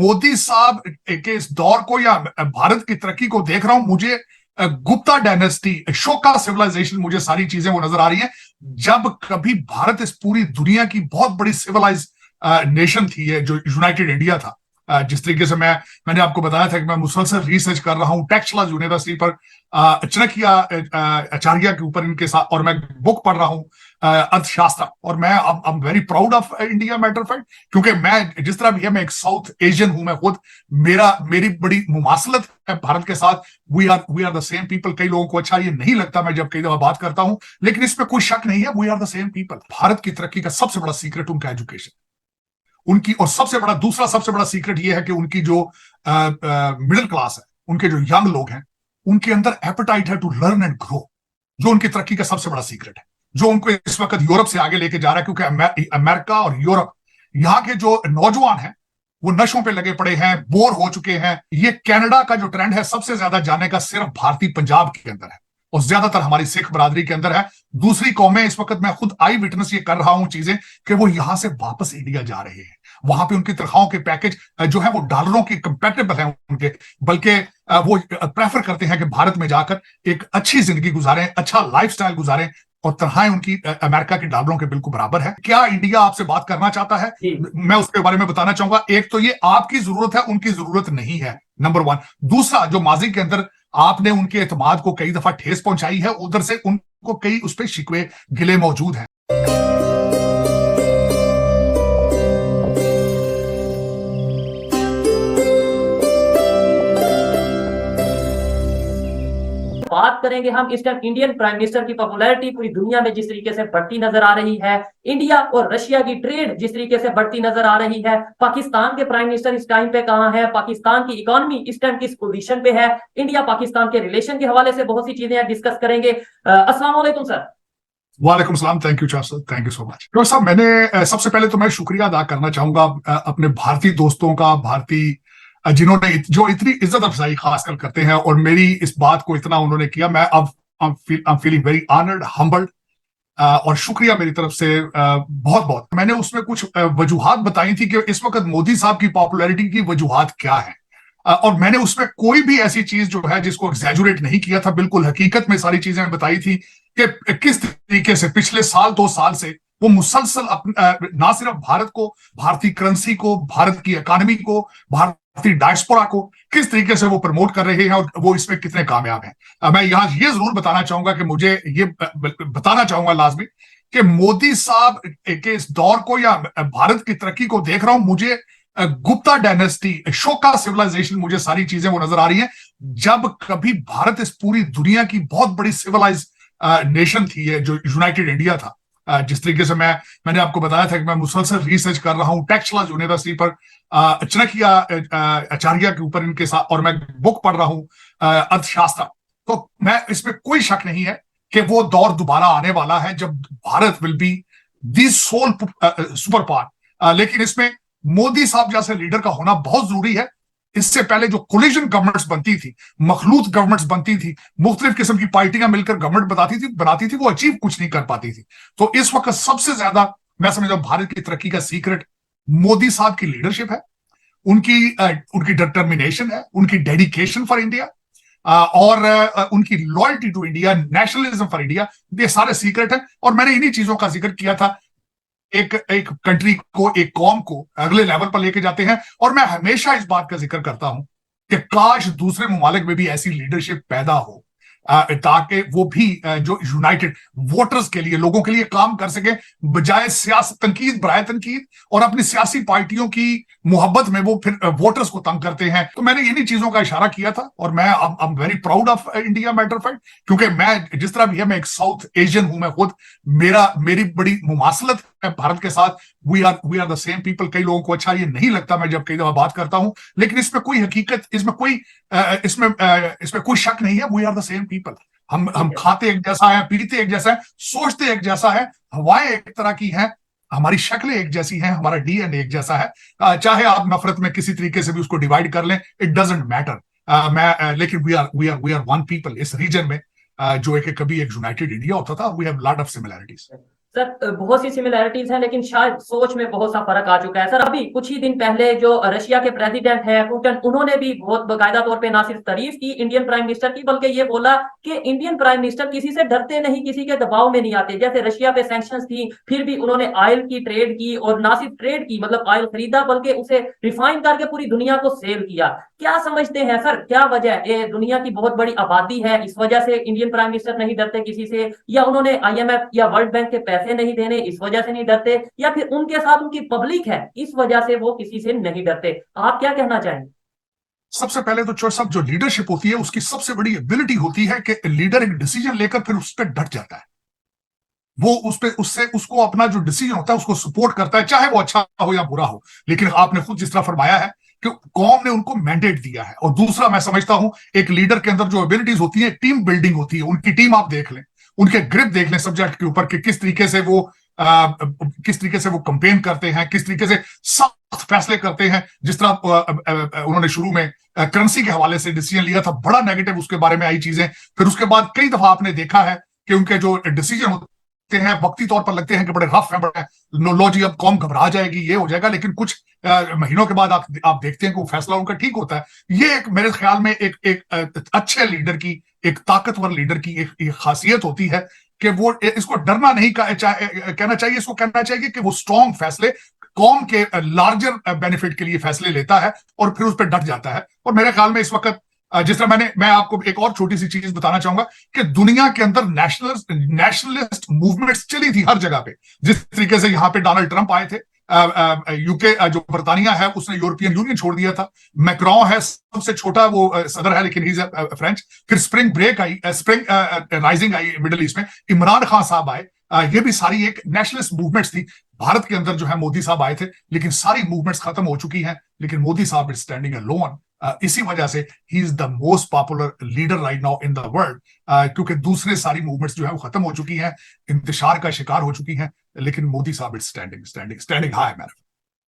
मोदी साहब के इस दौर को या भारत की तरक्की को देख रहा हूं, मुझे गुप्ता डायनेस्टी, शोका सिविलाइजेशन, मुझे सारी चीजें वो नजर आ रही हैं। जब कभी भारत इस पूरी दुनिया की बहुत बड़ी सिविलाइज नेशन थी, ये जो यूनाइटेड इंडिया था, जिस तरीके से मैंने आपको बताया था कि मैं मुसलसल रिसर्च कर रहा हूं टेक्सला यूनिवर्सिटी पर, चाणक्य आचार्य के ऊपर इनके साथ, और मैं बुक पढ़ रहा हूं अर्थशास्त्र, और मैं I am very proud of India matter fact, क्योंकि मैं जिस तरह भी है, मैं एक साउथ एशियन हूं, मैं खुद, मेरी बड़ी मुमासलत है भारत के साथ। We are the same people. कई लोगों को अच्छा ये नहीं लगता मैं जब कई दफा बात करता हूं, लेकिन इसमें कोई शक नहीं है, we are the same people. Bharat की तरक्की का सबसे बड़ा सीक्रेट उनका एजुकेशन, उनकी, और दूसरा सबसे बड़ा सीक्रेट ये है कि उनकी जो मिडिल क्लास है, उनके जो यंग लोग हैं, उनके अंदर एपेटाइट है टू लर्न एंड ग्रो, जो उनकी तरक्की का सबसे बड़ा सीक्रेट है, जो उनको इस वक्त यूरोप से आगे लेके जा रहा है। क्योंकि अमेरिका और यूरोप, यहाँ के जो नौजवान हैं वो नशों पे लगे पड़े हैं, बोर हो चुके हैं। ये कनाडा का जो ट्रेंड है सबसे ज्यादा जाने का सिर्फ भारतीय पंजाब के अंदर है, और ज्यादातर हमारी सिख बरादरी के अंदर है। दूसरी कौमें, इस वक्त मैं खुद आई विटनेस ये कर रहा हूं चीजें, कि वो यहां से वापस इंडिया जा रहे हैं। वहां पे उनकी तनख्वाहों के पैकेज जो है वो डॉलरों की कंपेटेबल है उनके, बल्कि वो प्रेफर करते हैं कि भारत में जाकर एक अच्छी जिंदगी गुजारें, अच्छा लाइफस्टाइल गुजारें, और तनख्वाहें उनकी अमेरिका के डॉलरों के बिल्कुल बराबर है। क्या इंडिया आपसे बात करना चाहता है? मैं उसके बारे में बताना चाहूंगा। एक तो ये आपकी जरूरत है, उनकी जरूरत नहीं है, नंबर वन। दूसरा, जो माजी के अंदर आपने उनके एतमाद को कई दफा ठेस पहुंचाई है, उधर से उनको कई उस पर शिकवे गिले मौजूद हैं। बात करेंगे हम इस टाइम इंडियन प्राइम मिनिस्टर की पॉपुलैरिटी पूरी दुनिया में जिस तरीके से बढ़ती नजर आ रही है, इंडिया और रशिया की ट्रेड जिस तरीके से बढ़ती नजर आ रही है, पाकिस्तान के प्राइम मिनिस्टर इस टाइम पे कहां है, पाकिस्तान की इकोनॉमी इस टाइम किस पोजीशन पे है, इंडिया पाकिस्तान के रिलेशन के हवाले से बहुत सी चीजें डिस्कस करेंगे। अस्सलाम वालेकुम सर। वालेकुम सलाम। Thank you sir, thank you so much. Doctor साहब, मैंने सबसे पहले तो मैं शुक्रिया अदा करना चाहूंगा अपने भारतीय दोस्तों का, जिन्होंने जो इतनी इज्जत अफजाई खासकर करते हैं, और मेरी इस बात को इतना उन्होंने किया। मैं अब I am feeling very honoured, humbled, और शुक्रिया मेरी तरफ से बहुत बहुत। मैंने उसमें कुछ वजूहात बताई थी कि इस वक्त मोदी साहब की पॉपुलैरिटी की वजूहात क्या है, और मैंने उसमें कोई भी ऐसी चीज जो है जिसको एग्जैजुरेट नहीं किया था, बिल्कुल हकीकत में सारी चीजें बताई थी कि किस तरीके से पिछले साल 2 साल से वो मुसलसल ना सिर्फ भारत को, भारतीय करेंसी को, भारत की इकोनॉमी को, भारतीय डायस्पोरा को किस तरीके से वो प्रमोट कर रहे हैं, और वो इसमें कितने कामयाब हैं। मैं यहाँ ये जरूर बताना चाहूंगा कि मुझे ये बताना चाहूंगा लाजमी कि मोदी साहब के इस दौर को या भारत की तरक्की को देख रहा हूं, मुझे गुप्ता डायनेस्टी, शोका सिविलाइजेशन, मुझे सारी चीजें वो नजर आ रही हैं। जब कभी भारत इस पूरी दुनिया की बहुत बड़ी सिविलाइज नेशन थी, ये जो यूनाइटेड इंडिया था, जिस तरीके से मैंने आपको बताया था कि मैं मुसलसल रिसर्च कर रहा हूं टेक्सला यूनिवर्सिटी पर, चाणक्य आचार्य के ऊपर इनके साथ, और मैं बुक पढ़ रहा हूं अर्थशास्त्र। तो मैं इसमें कोई शक नहीं है कि वो दौर दोबारा आने वाला है जब Bharat will be the soul super power. लेकिन इसमें मोदी साहब जैसे लीडर का होना बहुत जरूरी है। इससे पहले जो कोलिजन गवर्नमेंट्स बनती थी, मखलूत गवर्नमेंट्स बनती थी, मुख्तलिफ किस्म की पार्टियां मिलकर गवर्नमेंट बनाती थी, वो अचीव कुछ नहीं कर पाती थी। तो इस वक्त सबसे ज्यादा मैं समझता हूं भारत की तरक्की का सीक्रेट मोदी साहब की लीडरशिप है, उनकी डिटर्मिनेशन है, उनकी डेडिकेशन फॉर इंडिया, और उनकी loyalty to India, nationalism for India. ये सारे सीक्रेट है, और मैंने इन्हीं चीजों का जिक्र किया था। एक कंट्री को, एक कौम को अगले लेवल पर लेके जाते हैं, और मैं हमेशा इस बात का जिक्र करता हूं कि काश दूसरे ममालिक में भी ऐसी लीडरशिप पैदा हो, ताकि वो भी जो यूनाइटेड वोटर्स के लिए, लोगों के लिए काम कर सके, बजाय सियासत तनकीद बराए तनकीद, और अपनी सियासी पार्टियों की मोहब्बत में वो फिर वोटर्स को तंग करते हैं। तो मैंने इन्हीं चीजों का इशारा किया था, और मैं I am very proud of India matter fact, क्योंकि मैं जिस तरह भी है, मैं एक साउथ एशियन हूं, मैं खुद, मेरी बड़ी मुमासलत है भारत के साथ। We are the same people. कई लोगों को अच्छा ये नहीं लगता मैं जब कई दफा बात करता हूं, लेकिन इसमें कोई हकीकत, इसमें कोई शक नहीं है, we are the same people. हम खाते एक जैसा है, पीते एक जैसा है, सोचते एक जैसा है, हवाएं एक तरह की हैं, हमारी शक्लें एक जैसी हैं, हमारा डीएनए एक जैसा है। चाहे आप नफरत में किसी तरीके से भी उसको डिवाइड कर लें, इट डजंट मैटर। लेकिन वी आर वन पीपल इस रीजन में, जो कभी एक यूनाइटेड इंडिया होता था। We have lot of similarities. Sir बहुत सी सिमिलैरिटीज हैं, लेकिन शायद सोच में बहुत सा फर्क आ चुका है। सर अभी कुछ ही दिन पहले जो रशिया के प्रेसिडेंट हैं पुतिन, उन्होंने भी बहुत बाकायदा तौर पे ना सिर्फ तारीफ की इंडियन प्राइम मिनिस्टर की, बल्कि ये बोला कि इंडियन प्राइम मिनिस्टर किसी से डरते नहीं, किसी के दबाव में नहीं आते। जैसे रशिया पे सैंक्शंस थी, फिर भी उन्होंने ऑयल की ट्रेड की, और ना सिर्फ ट्रेड की मतलब ऑयल खरीदा, बल्कि उसे रिफाइन करके पूरी दुनिया को सेल किया। क्या समझते हैं सर, क्या वजह है? ये दुनिया की बहुत बड़ी आबादी है, इस वजह से इंडियन प्राइम मिनिस्टर नहीं डरते किसी से, या उन्होंने आईएमएफ या वर्ल्ड बैंक के पैसे नहीं देने इस वजह से नहीं डरते, या फिर उनके साथ उनकी पब्लिक है इस वजह से वो किसी से नहीं डरते? आप क्या कहना चाहेंगे? सबसे पहले तो चोर साहब, जो लीडरशिप होती है उसकी सबसे बड़ी एबिलिटी होती है कि लीडर एक डिसीजन लेकर फिर उस पर डट जाता है। वो उस पे उससे उसको अपना जो डिसीजन होता है उसको सपोर्ट करता है, चाहे वो अच्छा हो या बुरा हो। लेकिन आपने खुद जिस तरह फरमाया है कि कौम ने उनको मैंडेट दिया है। और दूसरा, मैं समझता हूं एक लीडर के अंदर जो एबिलिटीज होती है, टीम बिल्डिंग होती है। उनकी टीम आप देख लें, उनके ग्रिप देख लें सब्जेक्ट के ऊपर कि किस तरीके से वो कंपेन करते हैं, किस तरीके से सख्त फैसले करते हैं। जिस तरह उन्होंने शुरू में करेंसी के हवाले से डिसीजन लिया था, बड़ा नेगेटिव उसके बारे में आई चीजें। फिर उसके बाद कई दफा आपने देखा है कि उनके जो डिसीजन होते हैं वक्ती तौर पर लगते हैं कि बड़े रफ हैं, बड़े लो जी अब कौम घबरा जाएगी, ये हो जाएगा। लेकिन कुछ महीनों के बाद आप देखते हैं कि वो फैसला उनका ठीक होता है। ये एक मेरे ख्याल में एक अच्छे लीडर की, एक ताकतवर लीडर की एक खासियत होती है कि वो इसको डरना नहीं कहना चाहिए, इसको कहना चाहिए कि वो स्ट्रॉन्ग फैसले कौम के लार्जर बेनिफिट के लिए फैसले लेता है और फिर उस पर डट जाता है। और मेरे ख्याल में इस वक्त जिस तरह मैं आपको एक और छोटी सी चीज बताना चाहूंगा कि दुनिया के अंदर नेशनलिस्ट मूवमेंट्स चली थी हर जगह पे। जिस तरीके से यहाँ पे डोनाल्ड ट्रंप आए थे, यूके जो बर्तानिया है उसने यूरोपियन यूनियन छोड़ दिया था। मैक्रोन है, सबसे छोटा वो सदर है लेकिन ही इज फ्रेंच। फिर स्प्रिंग ब्रेक आई, स्प्रिंग राइजिंग आई मिडिल ईस्ट में, इमरान खान साहब आए। ये भी सारी एक नेशनलिस्ट मूवमेंट्स थी। भारत के अंदर जो है मोदी साहब आए थे, लेकिन सारी मूवमेंट्स खत्म हो चुकी हैं। लेकिन मोदी साहब इज स्टैंडिंग अलोन। इसी वजह से he is the most popular leader right now in the world, क्योंकि दूसरे सारी मूवमेंट्स जो है वो खत्म हो चुकी हैं, इंतशार का शिकार हो चुकी हैं। लेकिन मोदी साहब इज स्टैंडिंग हाई मैन।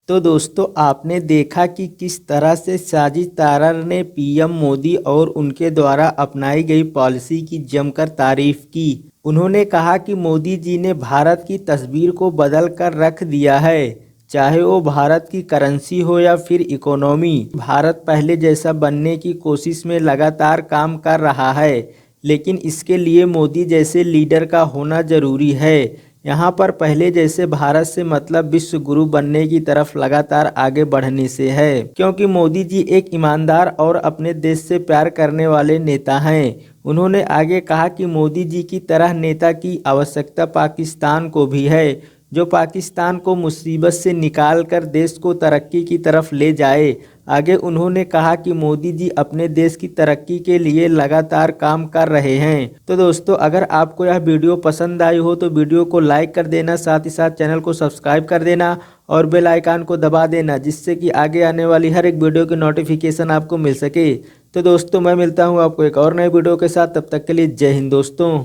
तो दोस्तों, आपने देखा कि किस तरह से साजिद तारर ने पीएम मोदी और उनके द्वारा अपनाई गई पॉलिसी की जमकर तारीफ की। उन्होंने कहा कि मोदी जी ने भारत की तस्वीर को बदल कर रख दिया है, चाहे वो भारत की करेंसी हो या फिर इकोनॉमी। भारत पहले जैसा बनने की कोशिश में लगातार काम कर रहा है, लेकिन इसके लिए मोदी जैसे लीडर का होना जरूरी है। यहाँ पर पहले जैसे भारत से मतलब विश्व गुरु बनने की तरफ लगातार आगे बढ़ने से है, क्योंकि मोदी जी एक ईमानदार और अपने देश से प्यार करने वाले नेता हैं। उन्होंने आगे कहा कि मोदी जी की तरह नेता की आवश्यकता पाकिस्तान को भी है, जो पाकिस्तान को मुसीबत से निकाल कर देश को तरक्की की तरफ ले जाए। आगे उन्होंने कहा कि मोदी जी अपने देश की तरक्की के लिए लगातार काम कर रहे हैं। तो दोस्तों, अगर आपको यह वीडियो पसंद आई हो तो वीडियो को लाइक कर देना, साथ ही साथ चैनल को सब्सक्राइब कर देना और बेल आइकन को दबा देना, जिससे कि आगे आने वाली हर एक वीडियो की नोटिफिकेशन आपको मिल सके। तो दोस्तों, मैं मिलता हूँ आपको एक और नए वीडियो के साथ। तब तक के लिए जय हिंद दोस्तों।